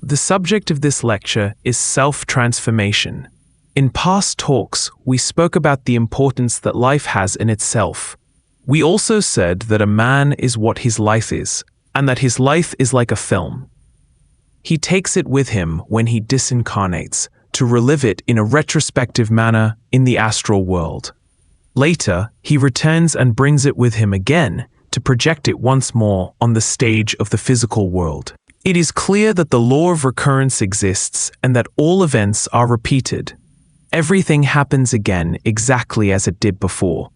The subject of this lecture is self-transformation. In past talks, we spoke about the importance that life has in itself. We also said that a man is what his life is, and that his life is like a film. He takes it with him when he disincarnates, to relive it in a retrospective manner in the astral world. Later, he returns and brings it with him again to project it once more on the stage of the physical world. It is clear that the law of recurrence exists and that all events are repeated. Everything happens again exactly as it did before,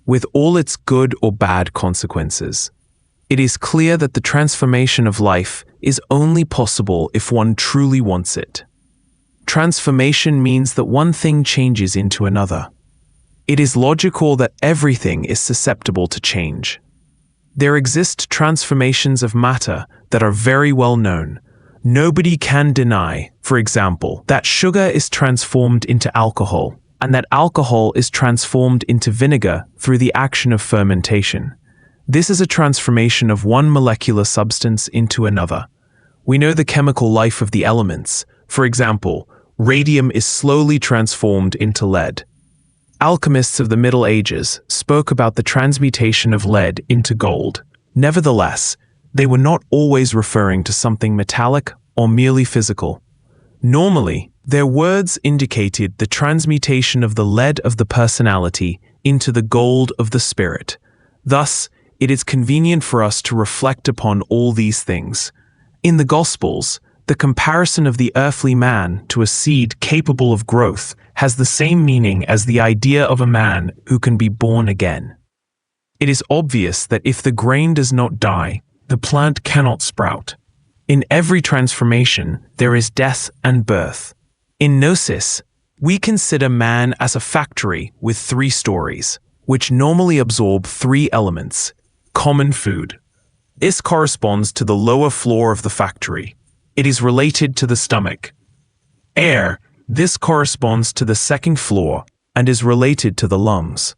with all its good or bad consequences. It is clear that the transformation of life is only possible if one truly wants it. Transformation means that one thing changes into another. It is logical that everything is susceptible to change. There exist transformations of matter that are very well known. Nobody can deny, for example, that sugar is transformed into alcohol, and that alcohol is transformed into vinegar through the action of fermentation. This is a transformation of one molecular substance into another. We know the chemical life of the elements. For example, radium is slowly transformed into lead. Alchemists of the Middle Ages spoke about the transmutation of lead into gold. Nevertheless, they were not always referring to something metallic or merely physical. Normally, their words indicated the transmutation of the lead of the personality into the gold of the spirit. Thus, it is convenient for us to reflect upon all these things. In the Gospels, the comparison of the earthly man to a seed capable of growth has the same meaning as the idea of a man who can be born again. It is obvious that if the grain does not die, the plant cannot sprout. In every transformation, there is death and birth. In Gnosis, we consider man as a factory with 3 stories, which normally absorb 3 elements. Common food. This corresponds to the lower floor of the factory. It is related to the stomach. Air. This corresponds to the second floor and is related to the lungs.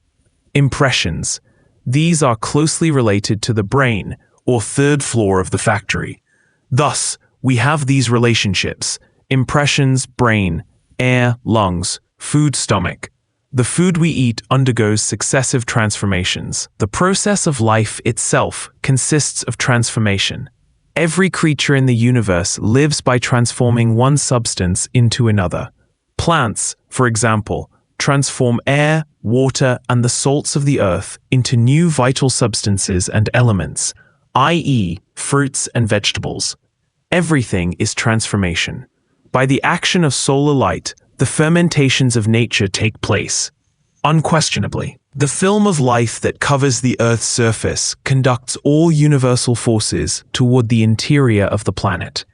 Impressions. These are closely related to the brain, or third floor of the factory. Thus, we have these relationships: impressions, brain; air, lungs; food, stomach. The food we eat undergoes successive transformations. The process of life itself consists of transformation. Every creature in the universe lives by transforming one substance into another. Plants, for example, transform air, water, and the salts of the earth into new vital substances and elements, i.e., fruits and vegetables. Everything is transformation. By the action of solar light, the fermentations of nature take place. Unquestionably, the film of life that covers the Earth's surface conducts all universal forces toward the interior of the planet.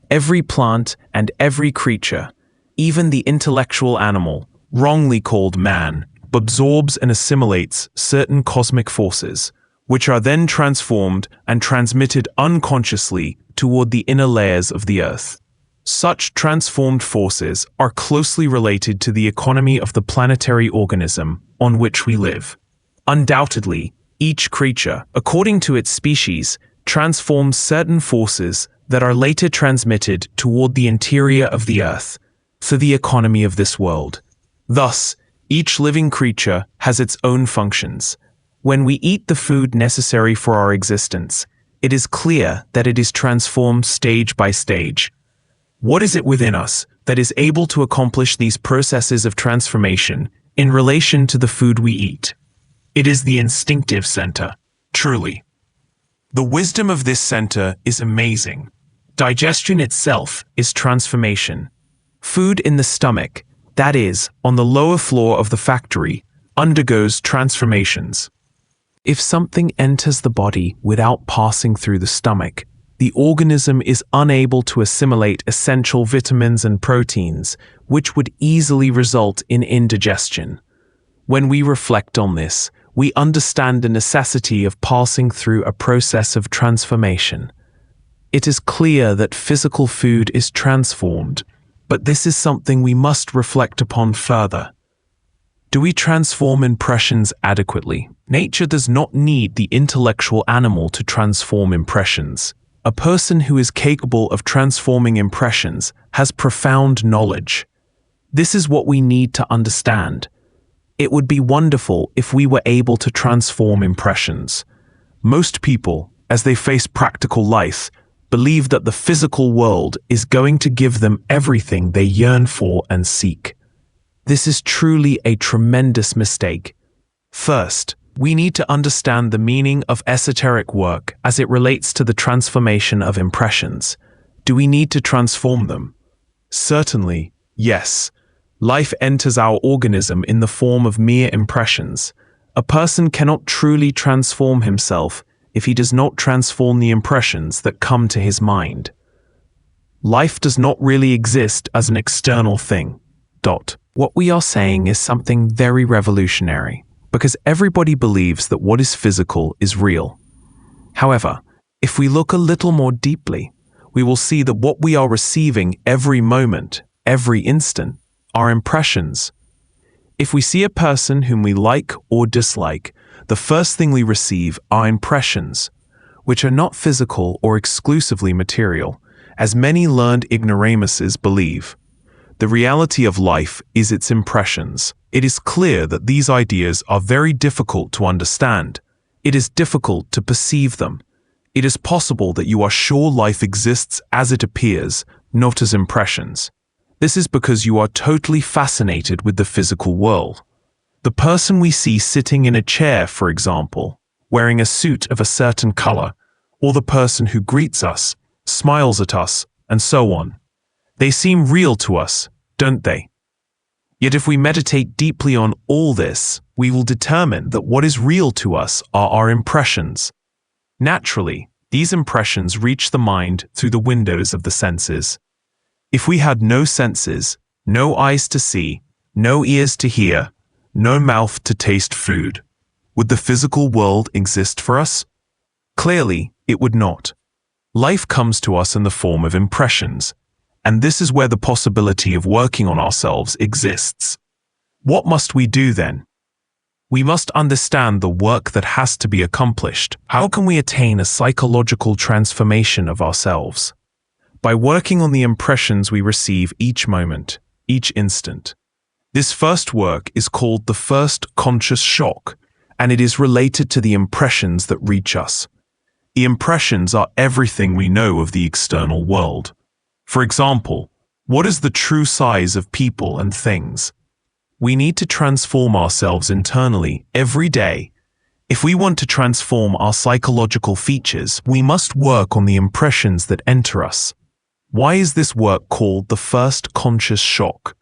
Every plant and every creature, even the intellectual animal, wrongly called man, absorbs and assimilates certain cosmic forces, which are then transformed and transmitted unconsciously toward the inner layers of the Earth. Such transformed forces are closely related to the economy of the planetary organism on which we live. Undoubtedly, each creature, according to its species, transforms certain forces that are later transmitted toward the interior of the Earth, for the economy of this world. Thus, each living creature has its own functions. When we eat the food necessary for our existence, it is clear that it is transformed stage by stage. What is it within us that is able to accomplish these processes of transformation in relation to the food we eat? It is the instinctive center, truly. The wisdom of this center is amazing. Digestion itself is transformation. Food in the stomach, that is, on the lower floor of the factory, undergoes transformations. If something enters the body without passing through the stomach, the organism is unable to assimilate essential vitamins and proteins, which would easily result in indigestion. When we reflect on this, we understand the necessity of passing through a process of transformation. It is clear that physical food is transformed, but this is something we must reflect upon further. Do we transform impressions adequately? Nature does not need the intellectual animal to transform impressions. A person who is capable of transforming impressions has profound knowledge. This is what we need to understand. It would be wonderful if we were able to transform impressions. Most people, as they face practical life, believe that the physical world is going to give them everything they yearn for and seek. This is truly a tremendous mistake. First, we need to understand the meaning of esoteric work as it relates to the transformation of impressions. Do we need to transform them? Certainly, yes. Life enters our organism in the form of mere impressions. A person cannot truly transform himself if he does not transform the impressions that come to his mind. Life does not really exist as an external thing. What we are saying is something very revolutionary, because everybody believes that what is physical is real. However, if we look a little more deeply, we will see that what we are receiving every moment, every instant, are impressions. If we see a person whom we like or dislike, the first thing we receive are impressions, which are not physical or exclusively material, as many learned ignoramuses believe. The reality of life is its impressions. It is clear that these ideas are very difficult to understand. It is difficult to perceive them. It is possible that you are sure life exists as it appears, not as impressions. This is because you are totally fascinated with the physical world. The person we see sitting in a chair, for example, wearing a suit of a certain color, or the person who greets us, smiles at us, and so on. They seem real to us, don't they? Yet if we meditate deeply on all this, we will determine that what is real to us are our impressions. Naturally, these impressions reach the mind through the windows of the senses. If we had no senses, no eyes to see, no ears to hear, no mouth to taste food, would the physical world exist for us? Clearly, it would not. Life comes to us in the form of impressions, and this is where the possibility of working on ourselves exists. What must we do then? We must understand the work that has to be accomplished. How can we attain a psychological transformation of ourselves? By working on the impressions we receive each moment, each instant. This first work is called the first conscious shock, and it is related to the impressions that reach us. The impressions are everything we know of the external world. For example, what is the true size of people and things? We need to transform ourselves internally every day. If we want to transform our psychological features, we must work on the impressions that enter us. Why is this work called the first conscious shock?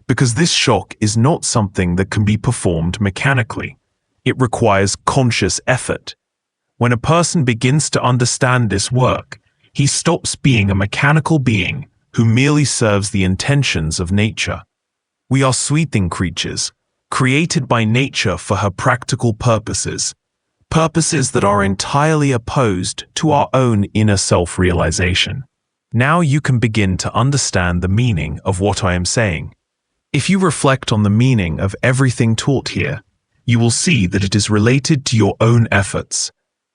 Because this shock is not something that can be performed mechanically. It requires conscious effort. When a person begins to understand this work, he stops being a mechanical being who merely serves the intentions of nature. We are sweeping creatures, created by nature for her practical purposes, purposes that are entirely opposed to our own inner self-realization. Now you can begin to understand the meaning of what I am saying. If you reflect on the meaning of everything taught here, you will see that it is related to your own efforts.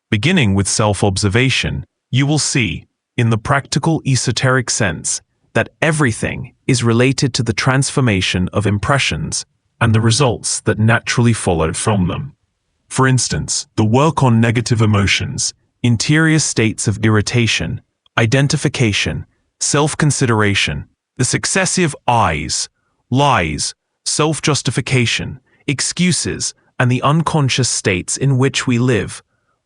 Beginning with self-observation, you will see, in the practical esoteric sense, that everything is related to the transformation of impressions and the results that naturally followed from them. For instance, the work on negative emotions, interior states of irritation, identification, self-consideration, the successive I's, lies, self-justification, excuses, and the unconscious states in which we live.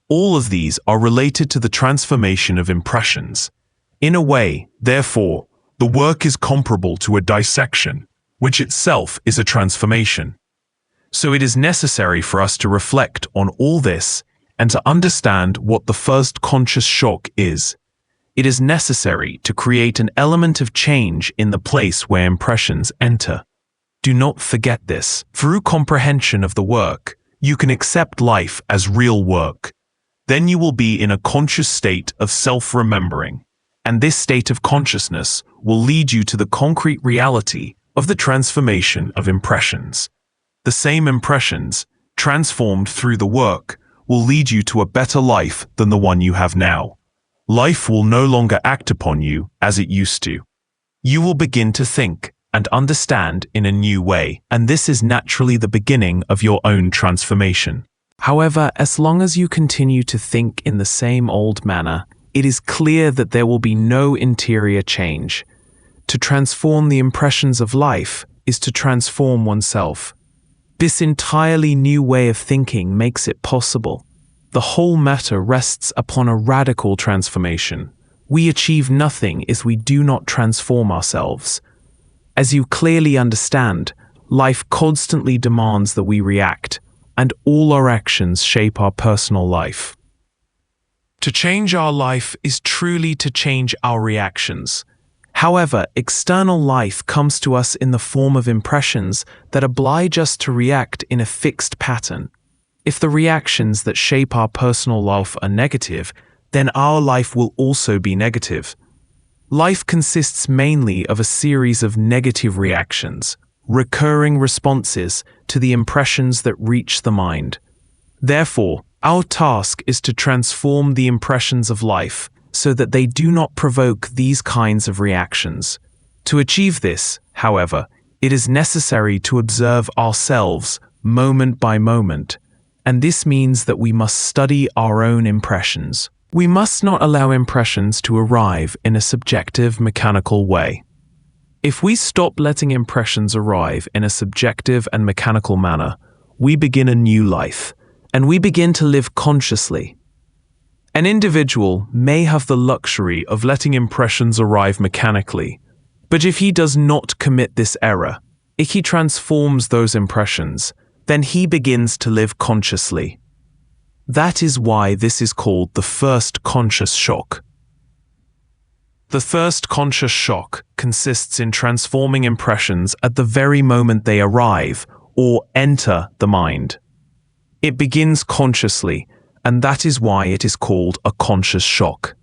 All of these are related to the transformation of impressions. In a way, therefore, the work is comparable to a dissection, which itself is a transformation. So it is necessary for us to reflect on all this and to understand what the first conscious shock is. It is necessary to create an element of change in the place where impressions enter. Do not forget this. Through comprehension of the work, you can accept life as real work. Then you will be in a conscious state of self-remembering, and this state of consciousness will lead you to the concrete reality of the transformation of impressions. The same impressions, transformed through the work, will lead you to a better life than the one you have now. Life will no longer act upon you as it used to. You will begin to think and understand in a new way, and this is naturally the beginning of your own transformation. However, as long as you continue to think in the same old manner, it is clear that there will be no interior change. To transform the impressions of life is to transform oneself. This entirely new way of thinking makes it possible. The whole matter rests upon a radical transformation. We achieve nothing if we do not transform ourselves. As you clearly understand, life constantly demands that we react, and all our actions shape our personal life. To change our life is truly to change our reactions. However, external life comes to us in the form of impressions that oblige us to react in a fixed pattern. If the reactions that shape our personal life are negative, then our life will also be negative. Life consists mainly of a series of negative reactions, recurring responses to the impressions that reach the mind. Therefore, our task is to transform the impressions of life so that they do not provoke these kinds of reactions. To achieve this, however, it is necessary to observe ourselves moment by moment, and this means that we must study our own impressions. We must not allow impressions to arrive in a subjective, mechanical way. If we stop letting impressions arrive in a subjective and mechanical manner, we begin a new life, and we begin to live consciously. An individual may have the luxury of letting impressions arrive mechanically, but if he does not commit this error, if he transforms those impressions, then he begins to live consciously. That is why this is called the first conscious shock. The first conscious shock consists in transforming impressions at the very moment they arrive or enter the mind. It begins consciously, and that is why it is called a conscious shock.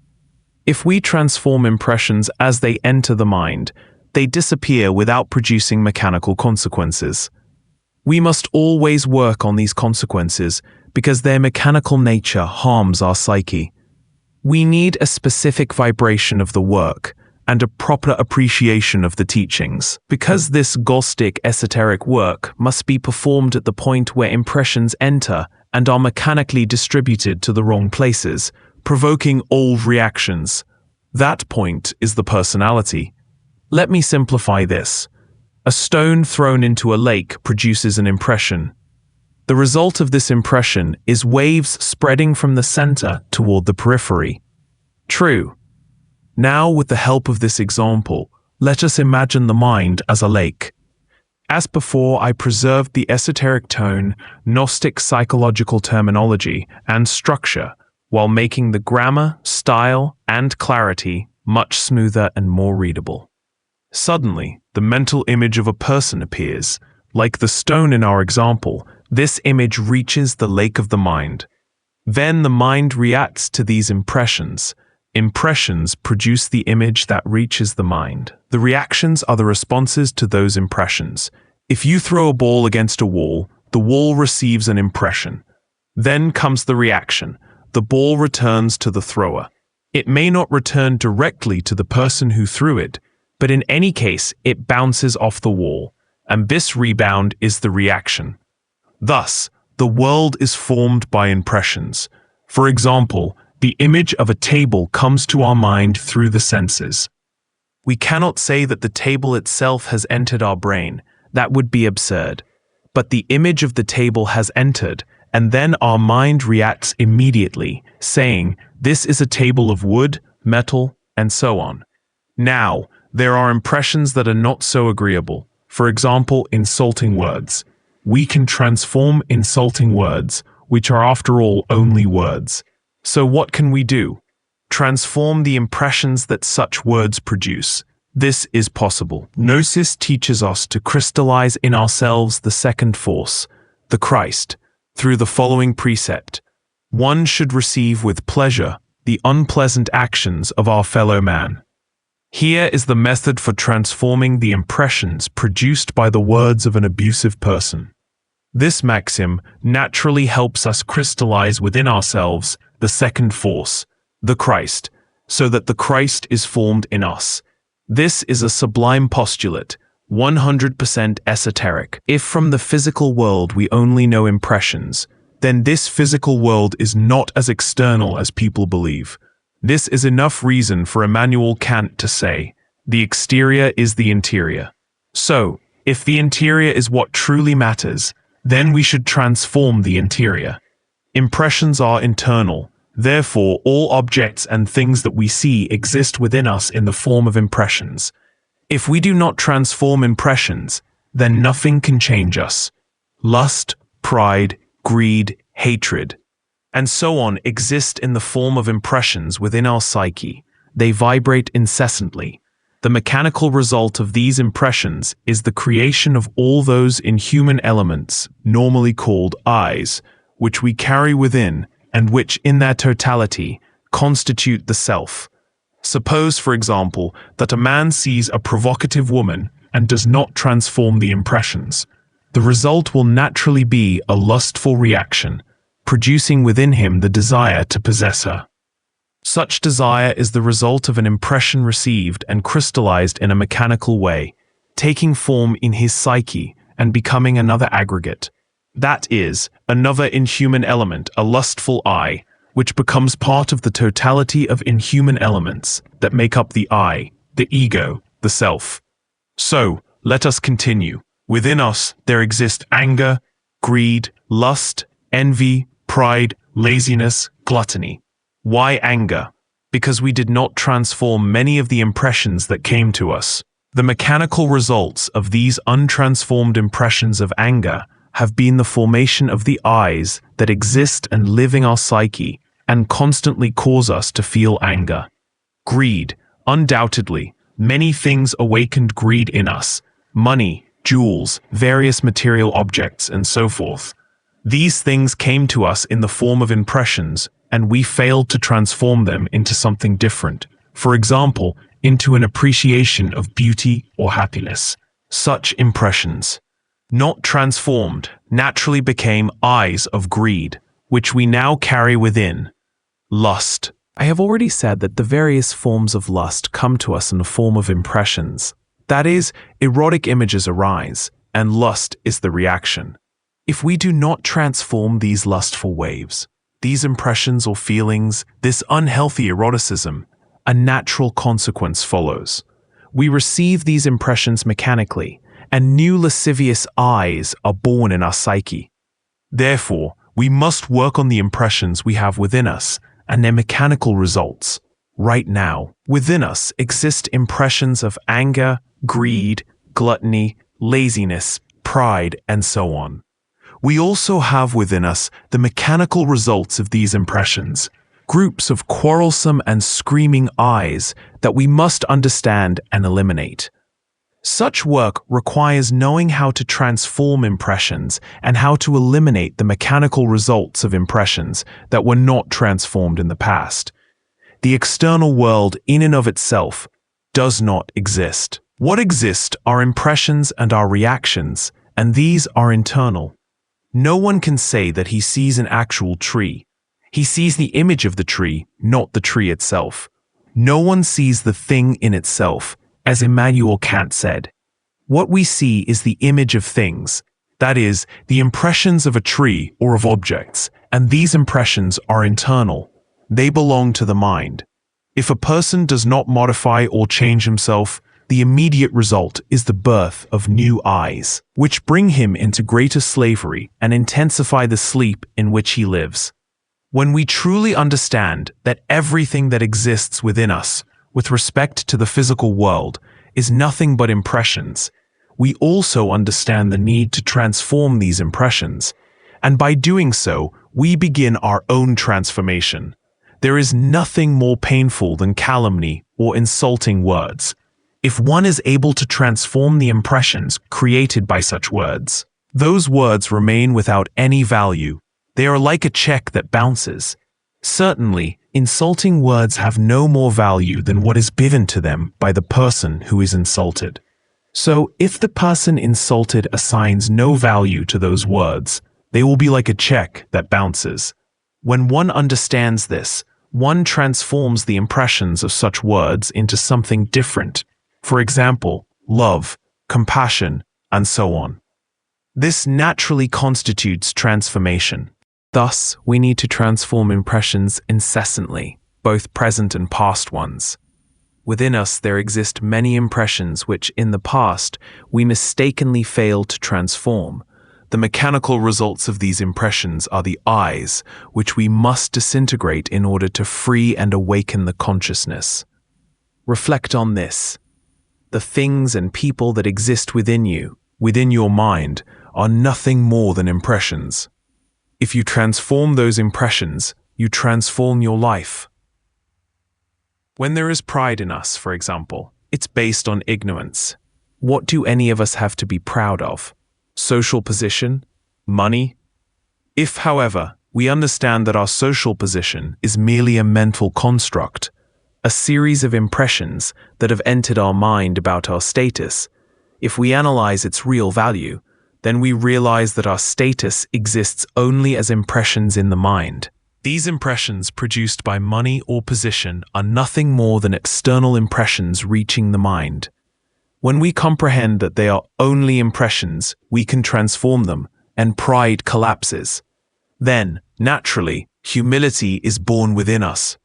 If we transform impressions as they enter the mind, they disappear without producing mechanical consequences. We must always work on these consequences because their mechanical nature harms our psyche. We need a specific vibration of the work and a proper appreciation of the teachings, because this Gnostic esoteric work must be performed at the point where impressions enter and are mechanically distributed to the wrong places, provoking old reactions. That point is the personality. Let me simplify this. A stone thrown into a lake produces an impression. The result of this impression is waves spreading from the center toward the periphery. True. Now, with the help of this example, let us imagine the mind as a lake. As before, I preserved the esoteric tone, Gnostic psychological terminology, and structure, while making the grammar, style, and clarity much smoother and more readable. Suddenly, the mental image of a person appears. Like the stone in our example, this image reaches the lake of the mind. Then the mind reacts to these impressions. Impressions produce the image that reaches the mind. The reactions are the responses to those impressions. If you throw a ball against a wall, the wall receives an impression. Then comes the reaction. The ball returns to the thrower. It may not return directly to the person who threw it, but in any case, it bounces off the wall, and this rebound is the reaction. Thus, the world is formed by impressions. For example, the image of a table comes to our mind through the senses. We cannot say that the table itself has entered our brain. That would be absurd. But the image of the table has entered, and then our mind reacts immediately, saying, "This is a table of wood, metal, and so on." Now, there are impressions that are not so agreeable. For example, insulting words. We can transform insulting words, which are after all only words. So what can we do? Transform the impressions that such words produce. This is possible. Gnosis teaches us to crystallize in ourselves the second force, the Christ, through the following precept. One should receive with pleasure the unpleasant actions of our fellow man. Here is the method for transforming the impressions produced by the words of an abusive person. This maxim naturally helps us crystallize within ourselves the second force, the Christ, so that the Christ is formed in us. This is a sublime postulate, 100% esoteric. If from the physical world we only know impressions, then this physical world is not as external as people believe. This is enough reason for Immanuel Kant to say, the exterior is the interior. So, if the interior is what truly matters, then we should transform the interior. Impressions are internal. Therefore, all objects and things that we see exist within us in the form of impressions. If we do not transform impressions, then nothing can change us. Lust, pride, greed, hatred, and so on exist in the form of impressions within our psyche. They vibrate incessantly. The mechanical result of these impressions is the creation of all those inhuman elements, normally called I's, which we carry within, and which, in their totality, constitute the self. Suppose, for example, that a man sees a provocative woman and does not transform the impressions. The result will naturally be a lustful reaction, producing within him the desire to possess her. Such desire is the result of an impression received and crystallized in a mechanical way, taking form in his psyche and becoming another aggregate. That is, another inhuman element, a lustful I, which becomes part of the totality of inhuman elements that make up the I, the ego, the self. So, let us continue. Within us, there exist anger, greed, lust, envy, pride, laziness, gluttony. Why anger? Because we did not transform many of the impressions that came to us. The mechanical results of these untransformed impressions of anger have been the formation of the I's that exist and live in our psyche and constantly cause us to feel anger. Greed. Undoubtedly, many things awakened greed in us. Money, jewels, various material objects, and so forth. These things came to us in the form of impressions, and we failed to transform them into something different. For example, into an appreciation of beauty or happiness. Such impressions, not transformed, naturally became I's of greed, which we now carry within. Lust. I have already said that the various forms of lust come to us in the form of impressions. That is, erotic images arise, and lust is the reaction. If we do not transform these lustful waves, these impressions or feelings, this unhealthy eroticism, a natural consequence follows. We receive these impressions mechanically, and new lascivious I's are born in our psyche. Therefore, we must work on the impressions we have within us and their mechanical results. Right now, within us exist impressions of anger, greed, gluttony, laziness, pride, and so on. We also have within us the mechanical results of these impressions, groups of quarrelsome and screaming I's that we must understand and eliminate. Such work requires knowing how to transform impressions and how to eliminate the mechanical results of impressions that were not transformed in the past. The external world in and of itself does not exist. What exist are impressions and our reactions, and these are internal. No one can say that he sees an actual tree. He sees the image of the tree, not the tree itself. No one sees the thing in itself, as Immanuel Kant said. What we see is the image of things, that is, the impressions of a tree or of objects, and these impressions are internal. They belong to the mind. If a person does not modify or change himself, the immediate result is the birth of new I's, which bring him into greater slavery and intensify the sleep in which he lives. When we truly understand that everything that exists within us, with respect to the physical world, is nothing but impressions, we also understand the need to transform these impressions, and by doing so, we begin our own transformation. There is nothing more painful than calumny or insulting words. If one is able to transform the impressions created by such words, those words remain without any value. They are like a check that bounces. Certainly, insulting words have no more value than what is given to them by the person who is insulted. So, if the person insulted assigns no value to those words, they will be like a check that bounces. When one understands this, one transforms the impressions of such words into something different. For example, love, compassion, and so on. This naturally constitutes transformation. Thus, we need to transform impressions incessantly, both present and past ones. Within us there exist many impressions which, in the past, we mistakenly failed to transform. The mechanical results of these impressions are the I's, which we must disintegrate in order to free and awaken the consciousness. Reflect on this. The things and people that exist within you, within your mind, are nothing more than impressions. If you transform those impressions, you transform your life. When there is pride in us, for example, it's based on ignorance. What do any of us have to be proud of? Social position? Money? If, however, we understand that our social position is merely a mental construct, a series of impressions that have entered our mind about our status, if we analyze its real value, then we realize that our status exists only as impressions in the mind. These impressions produced by money or position are nothing more than external impressions reaching the mind. When we comprehend that they are only impressions, we can transform them, and pride collapses. Then, naturally, humility is born within us.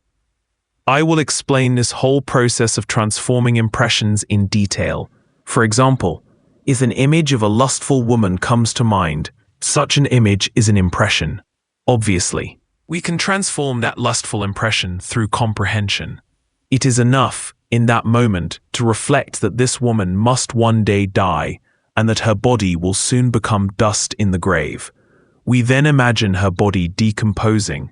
I will explain this whole process of transforming impressions in detail. For example, if an image of a lustful woman comes to mind, such an image is an impression. Obviously, we can transform that lustful impression through comprehension. It is enough, in that moment, to reflect that this woman must one day die, and that her body will soon become dust in the grave. We then imagine her body decomposing.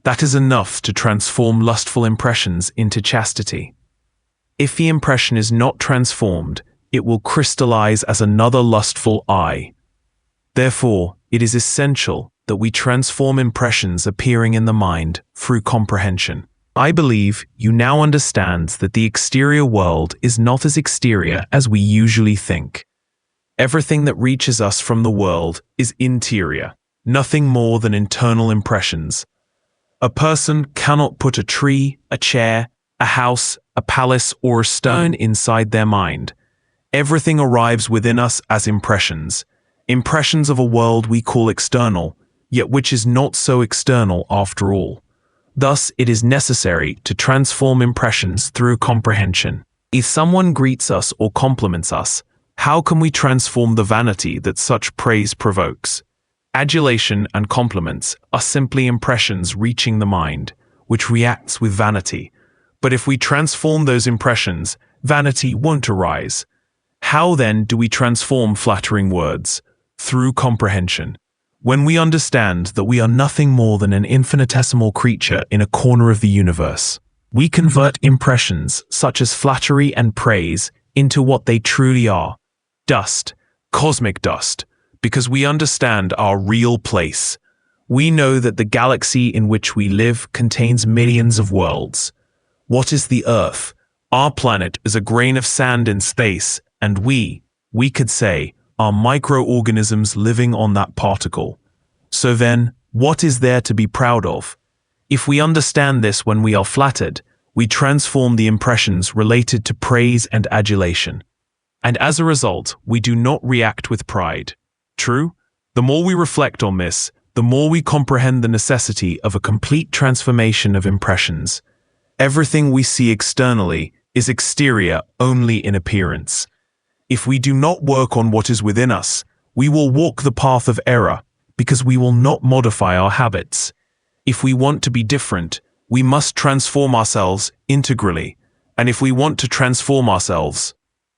That is enough to transform lustful impressions into chastity. If the impression is not transformed, it will crystallize as another lustful I. Therefore, it is essential that we transform impressions appearing in the mind through comprehension. I believe you now understand that the exterior world is not as exterior as we usually think. Everything that reaches us from the world is interior, nothing more than internal impressions. A person cannot put a tree, a chair, a house, a palace, or a stone inside their mind. Everything arrives within us as impressions, impressions of a world we call external, yet which is not so external after all. Thus, it is necessary to transform impressions through comprehension. If someone greets us or compliments us, how can we transform the vanity that such praise provokes? Adulation and compliments are simply impressions reaching the mind, which reacts with vanity. But if we transform those impressions, vanity won't arise. How then do we transform flattering words? Through comprehension. When we understand that we are nothing more than an infinitesimal creature in a corner of the universe, we convert impressions such as flattery and praise into what they truly are: dust, cosmic dust, because we understand our real place. We know that the galaxy in which we live contains millions of worlds. What is the Earth? Our planet is a grain of sand in space, and we could say, are microorganisms living on that particle. So then, what is there to be proud of? If we understand this when we are flattered, we transform the impressions related to praise and adulation. And as a result, we do not react with pride. True? The more we reflect on this, the more we comprehend the necessity of a complete transformation of impressions. Everything we see externally is exterior only in appearance. If we do not work on what is within us, we will walk the path of error, because we will not modify our habits. If we want to be different, we must transform ourselves integrally, and if we want to transform ourselves,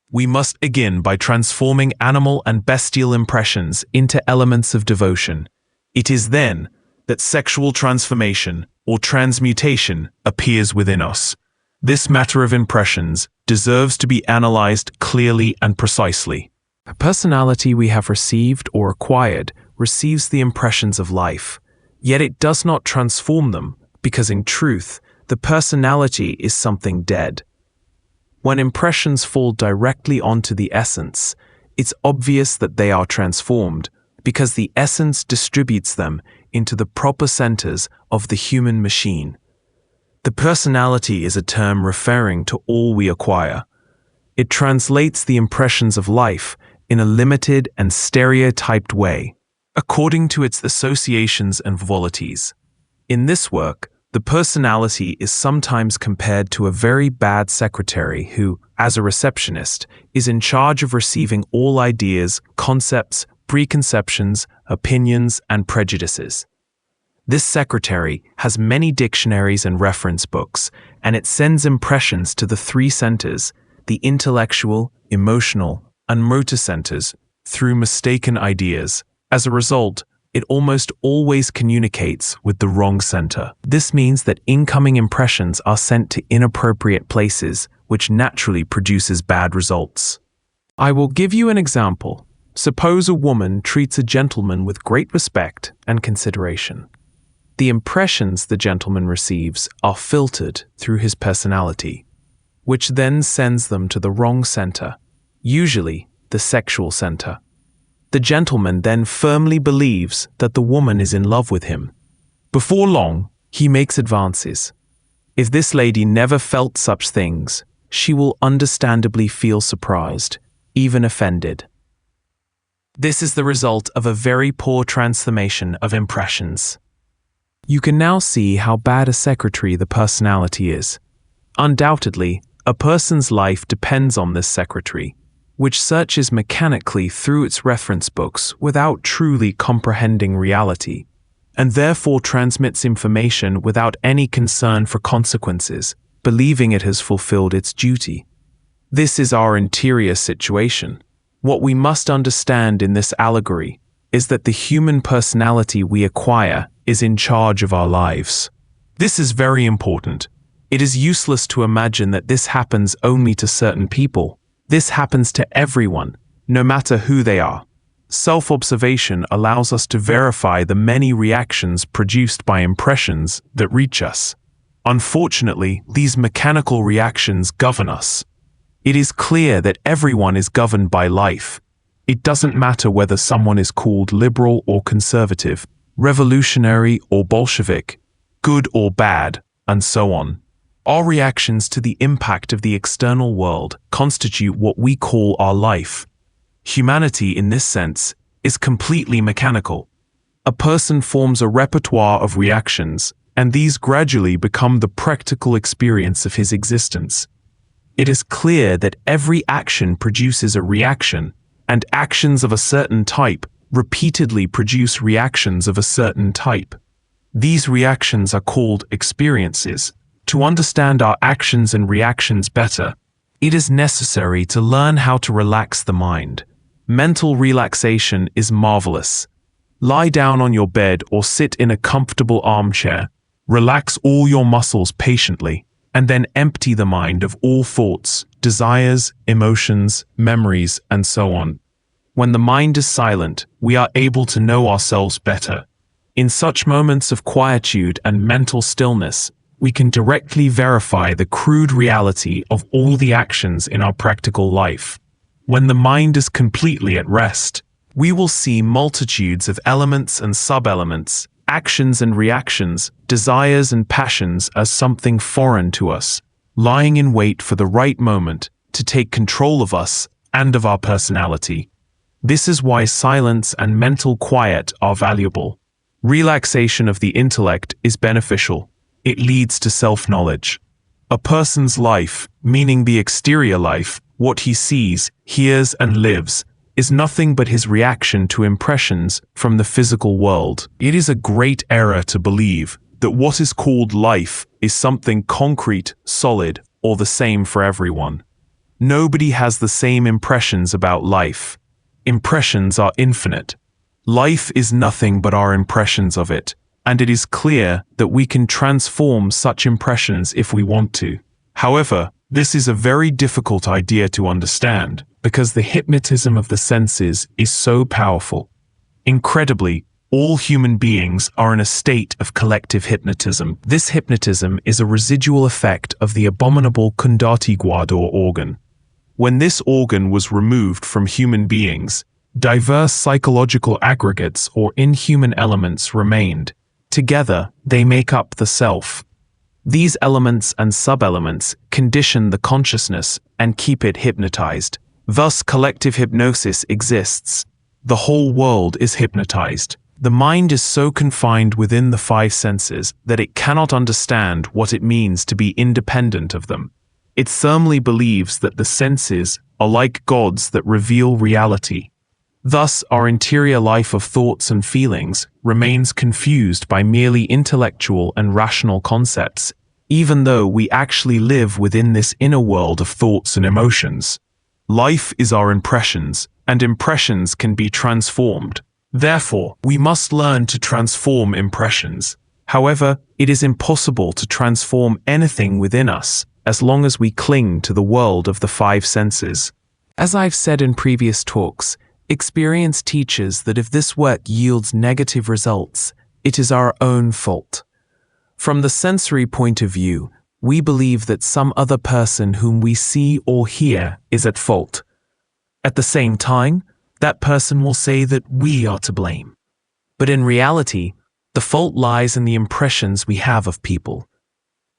we must begin by transforming animal and bestial impressions into elements of devotion. It is then that sexual transformation or transmutation appears within us. This matter of impressions deserves to be analyzed clearly and precisely. A personality we have received or acquired receives the impressions of life, yet it does not transform them, because in truth, the personality is something dead. When impressions fall directly onto the essence, it's obvious that they are transformed, because the essence distributes them into the proper centers of the human machine. The personality is a term referring to all we acquire. It translates the impressions of life in a limited and stereotyped way, according to its associations and qualities. In this work, the personality is sometimes compared to a very bad secretary who, as a receptionist, is in charge of receiving all ideas, concepts, preconceptions, opinions, and prejudices. This secretary has many dictionaries and reference books, and it sends impressions to the three centers, the intellectual, emotional, and motor centers, through mistaken ideas. As a result, it almost always communicates with the wrong center. This means that incoming impressions are sent to inappropriate places, which naturally produces bad results. I will give you an example. Suppose a woman treats a gentleman with great respect and consideration. The impressions the gentleman receives are filtered through his personality, which then sends them to the wrong center, usually the sexual center. The gentleman then firmly believes that the woman is in love with him. Before long, he makes advances. If this lady never felt such things, she will understandably feel surprised, even offended. This is the result of a very poor transformation of impressions. You can now see how bad a secretary the personality is. Undoubtedly, a person's life depends on this secretary, which searches mechanically through its reference books without truly comprehending reality, and therefore transmits information without any concern for consequences, believing it has fulfilled its duty. This is our interior situation. What we must understand in this allegory is that the human personality we acquire is in charge of our lives. This is very important. It is useless to imagine that this happens only to certain people. This happens to everyone, no matter who they are. Self-observation allows us to verify the many reactions produced by impressions that reach us. Unfortunately, these mechanical reactions govern us. It is clear that everyone is governed by life. It doesn't matter whether someone is called liberal or conservative, revolutionary or Bolshevik, good or bad, and so on. Our reactions to the impact of the external world constitute what we call our life. Humanity, in this sense, is completely mechanical. A person forms a repertoire of reactions, and these gradually become the practical experience of his existence. It is clear that every action produces a reaction, and actions of a certain type repeatedly produce reactions of a certain type. These reactions are called experiences. To understand our actions and reactions better, it is necessary to learn how to relax the mind. Mental relaxation is marvelous. Lie down on your bed or sit in a comfortable armchair. Relax all your muscles patiently, and then empty the mind of all thoughts, desires, emotions, memories, and so on. When the mind is silent, we are able to know ourselves better. In such moments of quietude and mental stillness, we can directly verify the crude reality of all the actions in our practical life. When the mind is completely at rest, we will see multitudes of elements and sub-elements, actions and reactions, desires and passions as something foreign to us, lying in wait for the right moment to take control of us and of our personality. This is why silence and mental quiet are valuable. Relaxation of the intellect is beneficial. It leads to self-knowledge. A person's life, meaning the exterior life, what he sees, hears, and lives, is nothing but his reaction to impressions from the physical world. It is a great error to believe that what is called life is something concrete, solid, or the same for everyone. Nobody has the same impressions about life. Impressions are infinite. Life is nothing but our impressions of it, and it is clear that we can transform such impressions if we want to. However, this is a very difficult idea to understand because the hypnotism of the senses is so powerful. Incredibly, all human beings are in a state of collective hypnotism. This hypnotism is a residual effect of the abominable Kundati Gwador organ. When this organ was removed from human beings, diverse psychological aggregates or inhuman elements remained. Together, they make up the self. These elements and sub-elements condition the consciousness and keep it hypnotized. Thus, collective hypnosis exists. The whole world is hypnotized. The mind is so confined within the five senses that it cannot understand what it means to be independent of them. It firmly believes that the senses are like gods that reveal reality. Thus, our interior life of thoughts and feelings remains confused by merely intellectual and rational concepts, even though we actually live within this inner world of thoughts and emotions. Life is our impressions, and impressions can be transformed. Therefore, we must learn to transform impressions. However, it is impossible to transform anything within us as long as we cling to the world of the five senses. As I've said in previous talks, experience teaches that if this work yields negative results, it is our own fault. From the sensory point of view, we believe that some other person whom we see or hear is at fault. At the same time, that person will say that we are to blame. But in reality, the fault lies in the impressions we have of people.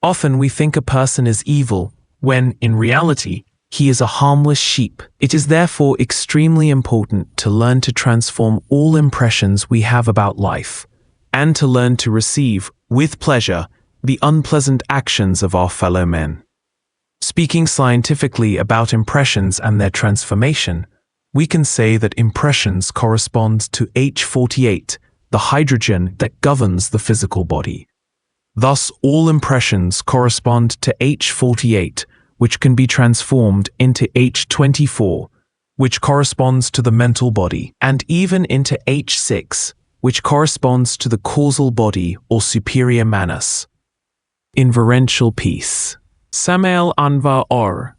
Often we think a person is evil, when, in reality, he is a harmless sheep. It is therefore extremely important to learn to transform all impressions we have about life, and to learn to receive, with pleasure, the unpleasant actions of our fellow men. Speaking scientifically about impressions and their transformation, we can say that impressions correspond to H48, the hydrogen that governs the physical body. Thus, all impressions correspond to H48, which can be transformed into H24, which corresponds to the mental body, and even into H6, which corresponds to the causal body or superior manas. Inferential peace. Samael Aun Weor,